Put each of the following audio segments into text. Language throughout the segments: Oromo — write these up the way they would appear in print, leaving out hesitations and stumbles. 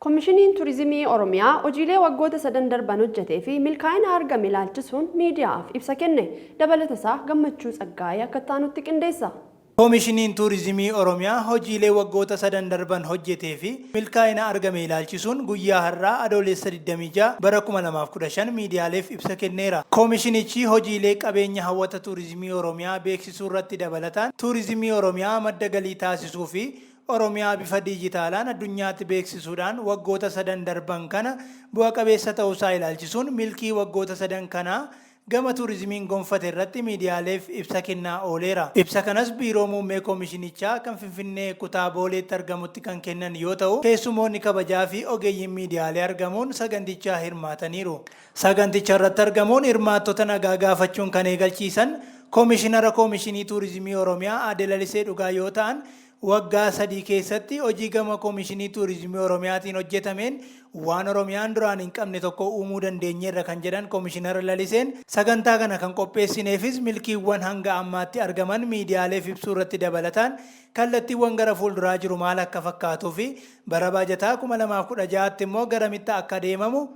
Koomishiniin Turizimii Oromiyaa hojiilee waggoota sadan darban hojjetee fi milkaa'ina argame ilaalchisuun miidiyaaf ibsa kenne. Dabalata isaa Gammachuu Tsaggaayee akka taanutti qindeessa. Koomishiniin Turizimii Oromiyaa hojiilee waggoota sadan darban hojjetee fi milkaa'ina argame ilaalchisuun guyyaa har'aa adoolessa 26 bara 2015 miidiyaaleef ibsa kenneera. Koomishinichi hojiilee qabeenya hawwata turizimii Oromiyaa beeksisuu irratti dabalataan turizimii Oromiyaa madda galii taasisuu fi Oromiyaa bifa dijitaalaan addunyaatti beeksisuudhaan waggoota sadan darban kana bu'a qabeessa ta'uusaa ilaalchisuun milkii waggoota sadan kanaa gama turizimiin gonfate irratti miidiyaaleef ibsa kennaa ooleera. Ibsa kanas biiroo muummee koomishinichaa kan Finfinnee kutaa Booleetti argamutti kan kennan yoo ta'u, keessumoonni kabajaa fi ogeeyyiin miidiyaalee argamuun sagantichaa hirmaataniiru. Saganticha irratti argamuun hirmaattota nagaa gaafachuun kan eegalchiisan koomishinara koomishinii turizimii Oromiyaa Aadde Lalisee Dhugaa yoo ta'an, waggaa 3 keessatti hojii gama koomishinii turizimii Oromiyaatiin hojjetameen waan Oromiyaan duraan hin qabne tokko uumuu dandeenyeerra kan jedhan koomishinara Laliseen sagantaa kana kan qopheessineefis milkiiwwan hanga ammaatti argaman miidiyaaleef ibsuu irratti dabalataan kallattiiwwan gara fuulduraa jiru maal akka fakkaatuu fi bara baajataa 2016tti immoo garamitti akka deemamu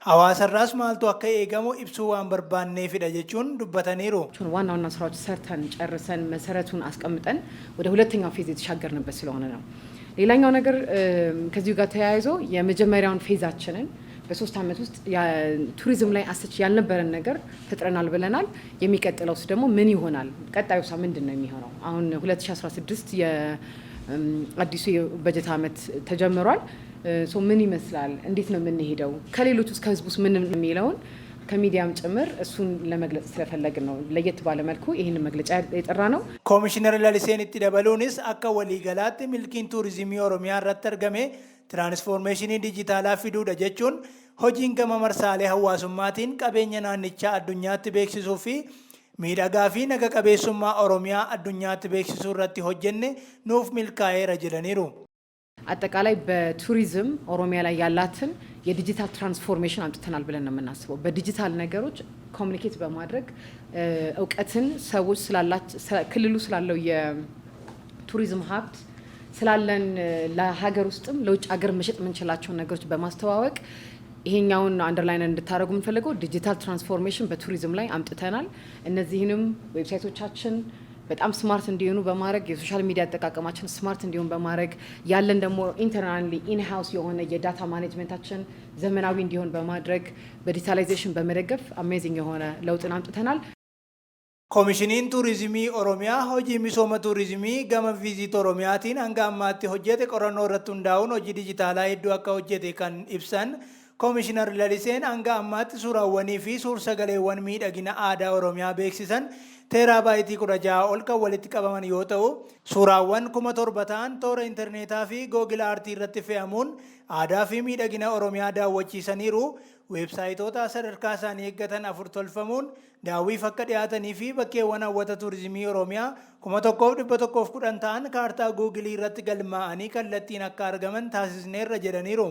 ሐዋሳራስ ማልቶ አከ ኤገሙ ኢብሱ ዋን በርባኔፊዳ ጀቹን ዱበተኒሩ ዋናውና ስራዎች ሰርተን ጨርሰን መሰረቱን አስቀምጠን ወደ ሁለተኛው ፌዝ የተሻገርንበት ስለሆነ ነው። ሌላኛው ነገር ከዚሁ ጋር ተያይዞ የመጀመሪያውን ፌዛችንን በ3 አመት ውስጥ ቱሪዝም ላይ አሰች ያልነበረን ነገር ፈጥረናል ብለናል። የሚቀጥለውስ ደግሞ ምን ይሆናል? ቀጣዩስ ምንድነው የሚሆነው? አሁን 2016 የአዲሱ በጀት አመት ተጀምሯል። ሶ ምን ይመስላል? እንዴት ነው የምንሄደው? ከሌሎች ውስጥ ከህዝቡስ ምን የሚለውን ከሚዲያም ጭምር እሱን ለመግለጽ ስለፈለግን ነው ለየት ባለ መልኩ ይሄን መግለጫ የጠራ ነው። ኮሚሽነር ለሊሴን ኢትደበሉንስ አከ ወሊገላት ሚልኪን ቱሪዝም ኦሮሚያ ረተርገሜ ትራንስፎርሜሽን ዲጂታላ ፊዱዳ ጀቹን ሆጂን ገመ መርሳሌ ሐዋሱማቲን ቀቤኛ ናንቻ አዱኛት ቤክሲሱ ፊ ሚዳጋ ፊ ነገ ቀቤሱማ ኦሮሚያ አዱኛት ቤክሲሱ ረቲ ሆጀኔ ኑፍ ሚልካኤ ረጅለኒሩ አጠቃላይ በቱሪዝም ኦሮሚያ ላይ ያላትን የዲጂታል ትራንስፎርሜሽን አምጥተናል ብለን ነው የምናስበው። በዲጂታል ነገሮች ኮሙኒኬት በማድረግ እውቀትን ሰዎች ክልሉ ስላለው የቱሪዝም ሀብት ስላለን ለሀገር ውስጥም ለውጭ ሀገር መሸጥ የምንችላቸው ነገሮች በማስተዋወቅ ይሄኛውን አንደርላይን እንድታረጉ የምንፈልገው ዲጂታል ትራንስፎርሜሽን በቱሪዝም ላይ አምጥተናል። እነዚህንም ዌብሳይቶቻችን በጣም ስማርት እንዲሆኑ በማድረግ የሶሻል ሚዲያ አጠቃቀማችን ስማርት እንዲሆን በማድረግ ያለን ደግሞ ኢንተርናሊ ኢንሃውስ የሆነ የዳታ ማኔጅመንታችን ዘመናዊ እንዲሆን በማድረግ በዲጂታላይዜሽን በመደገፍ አሜዚንግ የሆነ ለውጥን አምጥተናል። ኮሚሽኒን ቱሪዝሚ ኦሮሚያ ሆጂ ሚሶመ ቱሪዝሚ ገመ ቪዚት ኦሮሚያቲን አንጋ አማቲ ሆጀቴ ቆረኖ ረቱ እንዳውን ሆጂ ዲጂታላ ሄዱ አካ ሆጀቴ ካን ኢብሰን ኮሚሽነር ለሊሴን አንጋ አማቲ ሱራወኒ ፊ ሱር ሰገሌወን ሚደጊና አዳ ኦሮሚያ ቤክሲሰን teeraabaaytii 16 ol kan walitti qabaman yoo ta'u suuraawwan 1700 ta'an toora intarneetaa fi googil aartii irratti fe'amuun aadaa fi miidhagina Oromiyaa daawwachiisaniiru. Weebsaayitoota sadarkaa isaanii eeggatan 4 tolfamuun daawwiif akka dhiyaatanii fi bakkeewwan hawwata turizimii Oromiyaa 1110 ta'an kaartaa googilii irratti galmaa'anii kallattiin akka argaman taasisneerra jedhaniiru.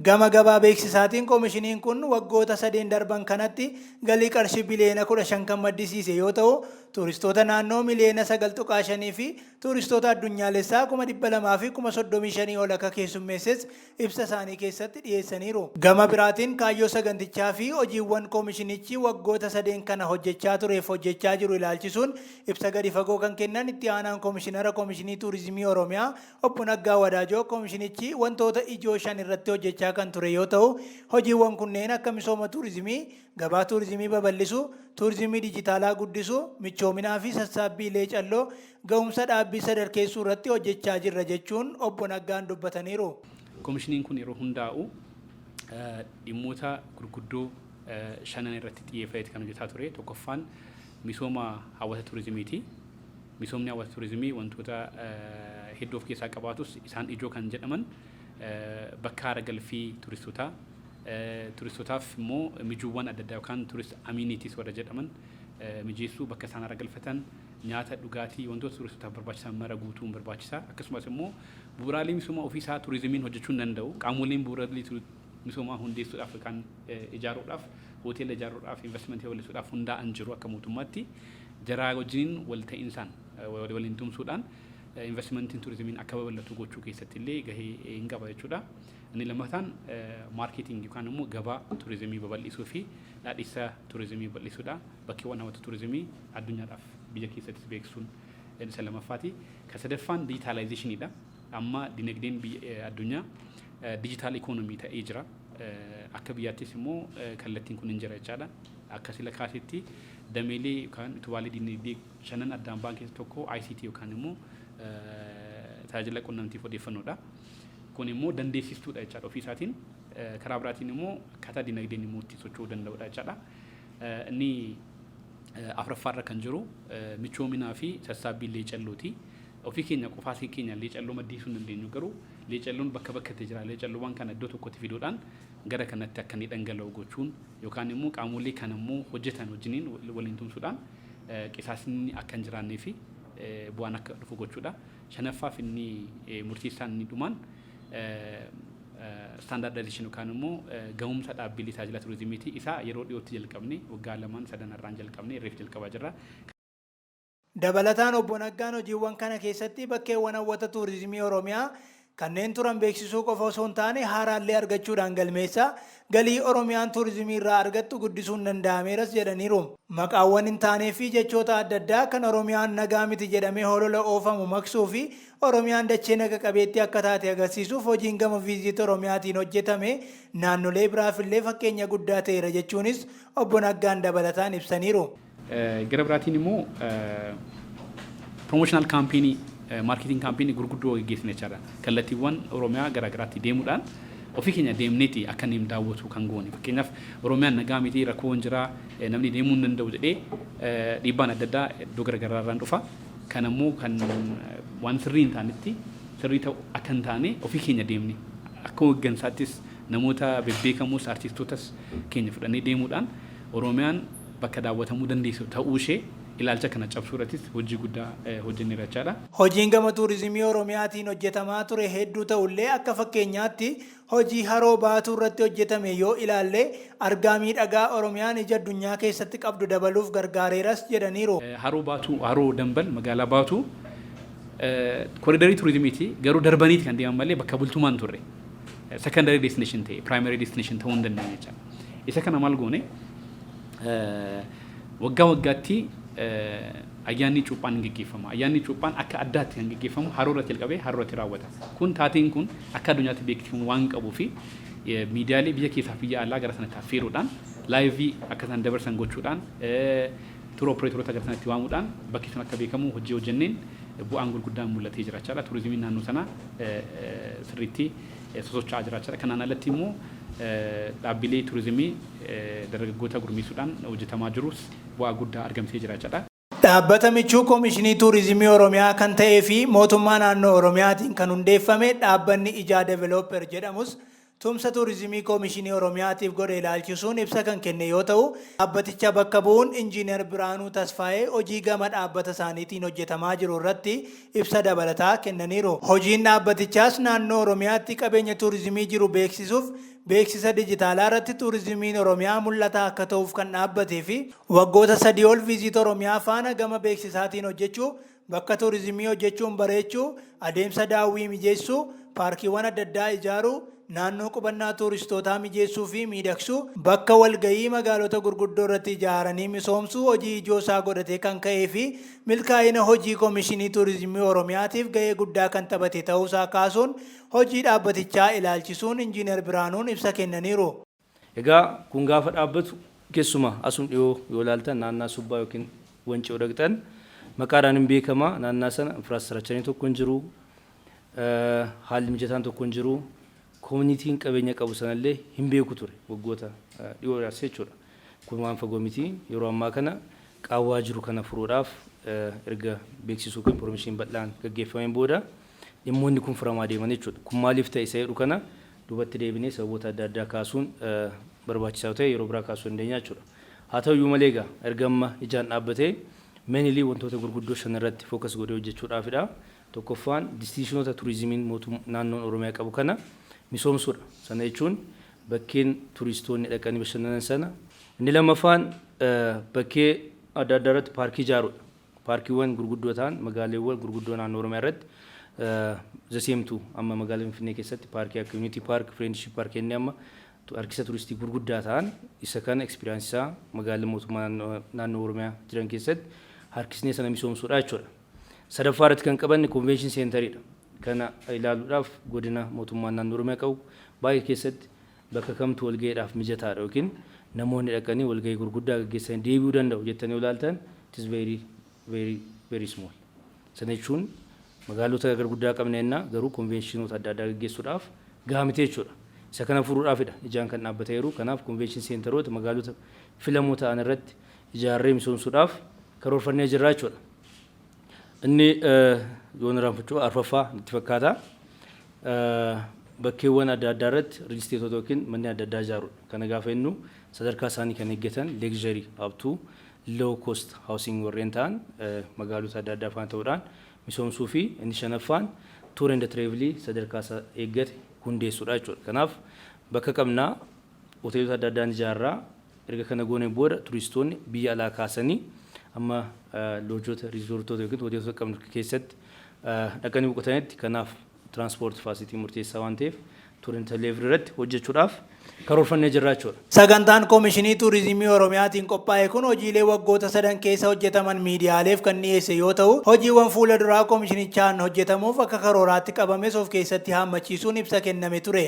Gama gabaa beeksisaatiin koomishiniin kun waggoota 3 darban kanatti galii qarshii biliyoona 15 kan maddisiise yoo ta'u tuuristoota naannoo miliyoona 9.5 fi tuuristoota addunyaalessaa 200,000 fi 35,000 ol akka keessummeesses ibsa isaanii keessatti dhiyeessaniiru. Gama biraatiin kaayyoo sagantichaa fi hojiiwwan koomishinichi waggoota 3 kana hojjechaa tureef hojjechaa jiru ilaalchisuun ibsa gadi fagoo kan kennan itti aanaan koomishinara koomishinii tuurizimii Oromiyaa obbo Naggaa Wadaajoo koomishinichi wantoota ijoo 5 irratti hojjechaa kan ture yoo ta'u hojiiwwan kunneen akka misooma tuurizimii, gabaa tuurizimii babal'isuu, tuurizimii dijitaalaa guddisuu, michoominaa fi sassaabbiilee calloo ga'umsa dhaabbii sadarkeessuu irratti hojjechaa jirra jechuun obbo Naggaan dubbataniiru. Koomishiniin kun yeroo hundaa'u dhimmoota gurguddoo 5 irratti xiyyeeffate kan hojjetaa ture. Tokkoffaan misooma hawwata tuurizimiiti. Misoomni hawwata tuurizimii wantoota hedduu of keessaa qabaatus isaan ijoo kan jedhaman bakka haara galfii tuuristootaaf immoo mijuuwwan adda addaa yookaan tuurist amiiniitiis warra jedhaman mijeessuu bakka isaan haara galfatan nyaata dhugaatii wantoota tuuristootaaf barbaachisan mara guutuun barbaachisa. Akkasumas immoo bu'uuraalee misoomaa ofiisaa tuurizimiin hojjechuu hin danda'u. Qaamoleen bu'uuraalee misoomaa hundeessuudhaaf yookaan ijaaruudhaaf hoteela ijaaruudhaaf investimentii bal'isuudhaaf hundaa'an jiru akka mootummaatti jaraa wajjin wal ta'iinsaan waliin tumsuudhaan investimentiin tuurizimiin akka babal'atu gochuu keessatti illee gahee hin qaba jechuudha. inni lammataan maarkeetingii yookaan immoo gabaa turizimii babal'isuu fi dhaadhisa turizimii babal'isuudha. Bakkeewwan hawwata turizimii addunyaadhaaf biyya keessattis beeksisuun isa lammaffaati. Kan sadaffaan dijitaalaayizeeshiniidha. Amma dinagdeen addunyaa dijitaal ikoonomii ta'ee jira. Akka biyyaattis immoo kallattiin kun hin jira jechaadha. Akka sila kaasetti dameelee yookaan utubaalee dinagdee shanan addaan ba'an keessaa tokko ICT yookaan immoo tajaajila quunnamtiif odeeffannoodha. Kun immoo dandeessistuudha jechaadha ofii isaatiin. Karaa biraatiin immoo akkaataa dinagdeen immoo itti socho'uu danda'udha jechaadha. Inni afuraffaarra kan jiru michoominaa fi sassaabbii leecallooti. Ofii keenya qofaa keenya leecalloo maddisiisuu hin dandeenyu garuu leecalloon bakka bakkatti jira. Leecalloowwan kana iddoo tokkotti fiduudhaan gara kanatti akka inni dhangala'u gochuun yookaan immoo qaamolee kan immoo hojjetan wajjiniin waliin tumsuudhaan qisaasni akka hin jiraannee fi bu'aan akka dhufu gochuudha. Shanaffaaf inni murteessaan inni dhumaan standardization yookaan immoo gahumsa dhaabbilee tajaajila turizimiiti. Isaa yeroo dhiyootti jalqabne waggaa 2-3 irraan jalqabne irreef jalqabaa jirra. Dabalataan obbo Naggaan hojiiwwan kana keessatti bakkeewwan hawwata turizimii Oromiyaa kanneen turan beeksisuu qofa osoo hin taane haaraallee argachuudhaan galmeessa galii Oromiyaan turizimii irraa argattu guddisuun danda'ameeras jedhaniiru. Maqaawwan hin taanee fi jechoota adda addaa kan Oromiyaan nagaa miti jedhamee holola oofamu maqsuu fi Oromiyaan dachee naga qabeetti akka taate agarsiisuuf hojiin gama viizit Oromiyaatiin hojjetame naannolee biraafillee fakkeenya guddaa ta'eera jechuunis obbo Naggaan dabalataan ibsaniiru. Gara biraatiin immoo promotional campaign marketing campaign gurguddoo gaggeessine jechaadha. Kallattiiwwan Oromiyaa garaa garaatti deemuudhaan ofii keenya deemneeti akka inni daawwatu kan goone. Fakkeenyaaf Oromiyaan nagaa miti rakkoon jira namni deemuu hin danda'u jedhee dhiibbaan adda addaa iddoo garaa garaarraan dhufa. Kan immoo kan waan sirrii hin taanetti sirrii ta'u akka hin taane ofii keenya deemne akka hooggansaattis namoota bebbeekamoos artiistootas keenya fudhannee deemuudhaan Oromiyaan bakka daawwatamuu dandeessu ta'uu ishee ilaalcha kana cabsuu irrattis hojii guddaa hojjenneera jechaadha. Hojiin gama turizimii Oromiyaatiin hojjetamaa ture hedduu ta'ullee akka fakkeenyaatti hojii haroo baatuu irratti hojjetame yoo ilaalle argaa miidhagaa Oromiyaan ija addunyaa keessatti qabdu dabaluuf gargaareeras jedhaniiru. Haroo Dambal magaalaa Baatuu koriidarii turizimiiti garuu darbaniiti kan deeman malee bakka bultumaan turre. Secondary destination ta'e primary destination ta'uu hin dandeenye jechaadha. Isa kana maal goone waggaa waggaatti ayyaanni cuuphaan gaggeeffama. Ayyaanni cuuphaan akka addaatti kan gaggeeffamu haroo irratti jalqabee haroo irratti raawwata. Kun taateen kun akka addunyaatti beeksifamu waan qabuu fi miidiyaalee biyya keessaa fi biyya alaa gara sanatti affeeruudhaan laayivii akka isaan dabarsan gochuudhaan tuur opereetoroota gara sanatti waamuudhaan bakki sun akka beekamu hojii hojjenneen bu'aan gurguddaan mul'atee jira jechaadha. Turizimiin naannoo sanaa sirriitti sosocho'aa jira jechaadha. Kanaan alatti immoo dhaabbilee turizimii dargaggoota gurmeessuudhaan hojjetamaa jirus bu'aa guddaa argamsiisee jira jechaadha. Dhaabbata michuu Koomishinii Turizimii Oromiyaa kan ta'ee fi mootummaa naannoo Oromiyaatiin kan hundeeffame dhaabbanni Ijaa Developper jedhamus tumsa turizimii Koomishinii Oromiyaatiif godhe ilaalchisuun ibsa kan kenne yoo ta'u, dhaabbaticha bakka bu'uun Injiinar Biraanuu Tasfaayee hojii gama dhaabbata isaaniitiin hojjetamaa jiru irratti ibsa dabalataa kennaniiru. Hojiin dhaabbatichaas naannoo Oromiyaatti qabeenya turizimii jiru beeksisuuf beeksisa dijitaalaa irratti turizimiin Oromiyaa mul'ataa akka ta'uuf kan dhaabbatee fi waggoota 3 ol viizit Oromiyaa faana gama beeksisaatiin hojjechuu, bakka turizimii hojjechuun bareechuu, adeemsa daawwii mijeessuu, paarkiiwwan adda addaa ijaaruu, naannoo qubannaa tuuristootaa mijeessuu fi miidhagsuu, bakka walgayii magaalota gurguddoo irratti ijaaranii misoomsuu hojii ijoo isaa godhatee kan ka'ee fi milkaa'ina hojii Koomishinii Turizimii Oromiyaatiif gahee guddaa kan taphate ta'uusaa kaasuun hojii dhaabbatichaa ilaalchisuun Injiinar Biraanuun ibsa kennaniiru. Egaa kun gaafa dhaabbatu keessumaa asum dhiyoo yoo ilaaltan naannaa Subbaa yookiin Wancii dhaqxan maqaadhaan hin beekama. Naannaa sana infraastiraakcharii tokko hin jiru, haalli mijataan tokko hin jiru. Koominitiin qabeenya qabu sanallee hin beeku ture waggoota dhiyoo yaasee jechuudha. Kun waan fagoo miti. Yeroo ammaa kana qaawwaa jiru kana furuudhaaf erga beeksisuu fi infoormeeshinii bal'aan gaggeeffameen booda dhimmoonni kun furamaa deeman jechuudha. Kun maaliif ta'e isa jedhu kana duubatti deebinee sababoota adda addaa kaasuun barbaachisaa ta'e yeroo biraa kaasuu dandeenya jechuudha. Haa ta'uyyuu malee egaa erga amma ijaan dhaabbatee meenilii wantoota gurguddoo shan irratti fookas godhee hojjechuudhaafidha. Tokkoffaan distinkshinoota turizimiin naannoon Oromiyaa qabu kana misoomsuudha. Sana jechuun bakkeen turistoonni dhaqanii bashannanan sana. Inni lammaffaan bakkee adda addaa irratti paarkii ijaaruudha. Paarkiiwwan gurguddoo ta'an magaaleewwan gurguddoo naannoo Oromiyaa irratti ዘሴምቱ አማ መጋለ ፍኔ ከሰት ፓርክ ያ ኮሚኒቲ ፓርክ ፍሬንድሺፕ ፓርክ የኛማ አርኪሳ ቱሪስቲክ ጉርጉዳ ታን ኢሰካን ኤክስፒሪየንስ መጋለ ሞቱማ ናኖ ኦሮሚያ ጅረን ከሰት harkisnee sana misoomsuudha jechuudha. Sadaffaarratti kan qabanne konvenshin seentariidha. Kana ilaaluudhaaf godina mootummaan naannoo Oromiyaa qabu baay'ee keessatti bakka kamtu walga'iidhaaf mijataadha yookiin namoonni dhaqanii walga'ii gurguddaa gaggeessanii deebi'uu danda'u jettanii ilaaltan it is very small. Sana jechuun magaalota gurguddaa qabneenna garuu konvenshinoota adda addaa gaggeessuudhaaf gahaa miti jechuudha. Isa kana furuudhaafidha ijaan kan dhaabbateeru. Kanaaf konvenshin seenteroota magaalota filamoo ta'an irratti ijaarree misoomsuudhaaf karoorfannee jirra jechuudha. Inni yoon raanfachuu arfaffaa itti fakkaata. Bakkeewwan adda addaa irratti riil isteetota yookiin manni adda addaa ijaaruudha. Kana gaafa jennu sadarkaa isaanii kan eeggatan leegzarii abtuu low cost housing warreen ta'an magaalota adda addaa faana ta'uudhaan misoomsuu fi inni shanaffaan tuur and travelii sadarkaa isaa eeggate hundeessuudha jechuudha. Kanaaf bakka qabnaa hoteelota adda addaan ijaarraa erga kana gooneen booda turistoonni biyya alaa kaasanii amma loojota riizoortoota yookiin hoteelota qabnu keessatti dhaqanii boqotanitti kanaaf tiraanspoort faasilitii murteessaa waan ta'eef tuurizimii leevil irratti hojjechuudhaaf karoorfannee jirra jechuudha. Sagantaan Koomishinii Tuurizimii Oromiyaatiin qophaa'e kun hojiilee waggoota 3 keessa hojjetaman miidiyaaleef kan dhiyeesse yoo ta'u, hojiiwwan fuula duraa koomishinichaan hojjetamuuf akka karooraatti qabames of keessatti hammachiisuun ibsa kenname ture.